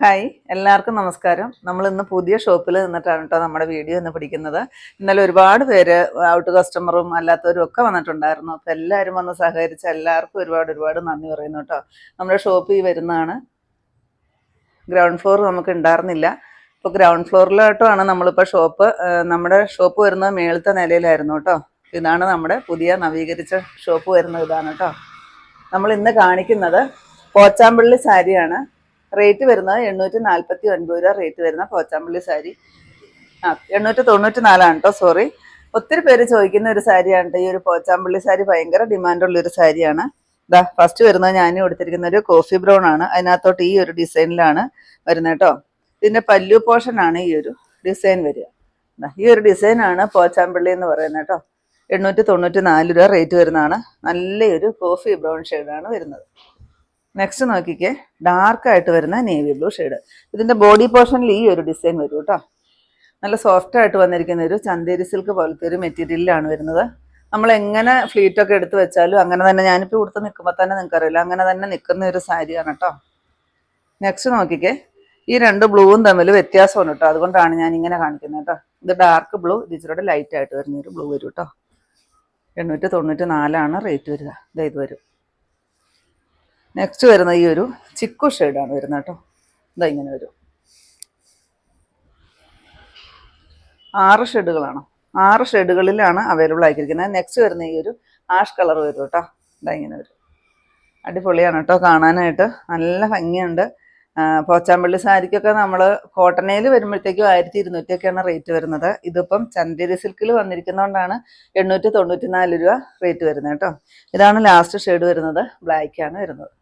Hi, എല്ലാവർക്കും നമസ്കാരം. നമ്മൾ ഇന്ന് പുതിയ ഷോപ്പിൽ നിന്നിട്ടാണ് കേട്ടോ നമ്മുടെ വീഡിയോ ഇന്ന് പിടിക്കുന്നത്. ഇന്നലെ ഒരുപാട് പേര് ഔട്ട് കസ്റ്റമറും അല്ലാത്തവരും ഒക്കെ വന്നിട്ടുണ്ടായിരുന്നു. അപ്പം എല്ലാവരും വന്ന് സഹകരിച്ച എല്ലാവർക്കും ഒരുപാട് നന്ദി പറയുന്നു കേട്ടോ. നമ്മുടെ ഷോപ്പ് ഈ വരുന്നതാണ്. ഗ്രൗണ്ട് ഫ്ലോർ നമുക്ക് ഉണ്ടായിരുന്നില്ല. ഇപ്പോൾ ഗ്രൗണ്ട് ഫ്ലോറിലോട്ടാണ് നമ്മളിപ്പോൾ ഷോപ്പ്. നമ്മുടെ ഷോപ്പ് വരുന്നത് മേളത്തെ നിലയിലായിരുന്നു കേട്ടോ. ഇതാണ് നമ്മുടെ പുതിയ നവീകരിച്ച ഷോപ്പ് വരുന്നത്, ഇതാണ് കേട്ടോ. നമ്മൾ ഇന്ന് കാണിക്കുന്നത് പോച്ചാമ്പള്ളി സാരിയാണ്. റേറ്റ് വരുന്നത് 849 രൂപ റേറ്റ് വരുന്ന പോച്ചാമ്പള്ളി സാരി. 894 കേട്ടോ, സോറി. ഒത്തിരി പേര് ചോദിക്കുന്ന ഒരു സാരിയാണ് കേട്ടോ ഈ ഒരു പോച്ചാമ്പള്ളി സാരി. ഭയങ്കര ഡിമാൻഡുള്ളൊരു സാരിയാണ്. ഇതാ ഫസ്റ്റ് വരുന്നത് ഞാൻ കൊടുത്തിരിക്കുന്ന ഒരു കോഫി ബ്രൗൺ ആണ്. അതിനകത്തോട്ട് ഈ ഒരു ഡിസൈനിലാണ് വരുന്നത് കേട്ടോ. ഇതിൻ്റെ പല്ലു പോർഷനാണ് ഈ ഒരു ഡിസൈൻ വരിക. ഈ ഒരു ഡിസൈനാണ് പോച്ചാമ്പള്ളി എന്ന് പറയുന്നത് കേട്ടോ. 894 രൂപ റേറ്റ് വരുന്നതാണ്. നല്ലൊരു കോഫി ബ്രൗൺ ഷെയ്ഡാണ് വരുന്നത്. നെക്സ്റ്റ് നോക്കിക്കേ, ഡാർക്കായിട്ട് വരുന്ന നേവി ബ്ലൂ ഷെയ്ഡ്. ഇതിൻ്റെ ബോഡി പോർഷനിൽ ഈ ഒരു ഡിസൈൻ വരും കേട്ടോ. നല്ല സോഫ്റ്റ് ആയിട്ട് വന്നിരിക്കുന്ന ഒരു ചന്തേരി സിൽക്ക് പോലത്തെ ഒരു മെറ്റീരിയലിലാണ് വരുന്നത്. നമ്മൾ എങ്ങനെ ഫ്ലീറ്റൊക്കെ എടുത്ത് വെച്ചാലും അങ്ങനെ തന്നെ, ഞാനിപ്പോൾ ഇവിടുത്തെ നിൽക്കുമ്പോൾ തന്നെ നിങ്ങൾക്കറിയില്ല, അങ്ങനെ തന്നെ നിൽക്കുന്ന ഒരു സാരിയാണ് കേട്ടോ. നെക്സ്റ്റ് നോക്കിക്കേ, ഈ രണ്ട് ബ്ലൂവും തമ്മിൽ വ്യത്യാസമാണ് കേട്ടോ. അതുകൊണ്ടാണ് ഞാൻ ഇങ്ങനെ കാണിക്കുന്നത് കേട്ടോ. ഇത് ഡാർക്ക് ബ്ലൂ, ഇത് ഇച്ചിരി ലൈറ്റ് ആയിട്ട് വരുന്ന ഒരു ബ്ലൂ വരും കേട്ടോ. 894 റേറ്റ് വരിക. ഇത് വരും. നെക്സ്റ്റ് വരുന്ന ഈ ഒരു ചിക്കു ഷെയ്ഡാണ് വരുന്നത് കേട്ടോ. ഇതാ ഇങ്ങനെ വരും. 6 ഷെയ്ഡുകളാണ്. 6 ഷെയ്ഡുകളിലാണ് അവൈലബിൾ ആക്കിയിരിക്കുന്നത്. നെക്സ്റ്റ് വരുന്ന ഈ ഒരു ആഷ് കളർ വരും കേട്ടോ. ഇതാ ഇങ്ങനെ വരും. അടിപൊളിയാണ് കേട്ടോ കാണാനായിട്ട്, നല്ല ഭംഗിയുണ്ട്. പോച്ചാമ്പള്ളി സാരിക്കൊക്കെ നമ്മൾ കോട്ടണയിൽ വരുമ്പോഴത്തേക്കും 1200 റേറ്റ് വരുന്നത്. ഇതിപ്പം ചന്തേരി സിൽക്കിൽ വന്നിരിക്കുന്നതുകൊണ്ടാണ് 894 രൂപ റേറ്റ് വരുന്നത് കേട്ടോ. ഇതാണ് ലാസ്റ്റ് ഷെയ്ഡ് വരുന്നത്, ബ്ലാക്കാണ് വരുന്നത്.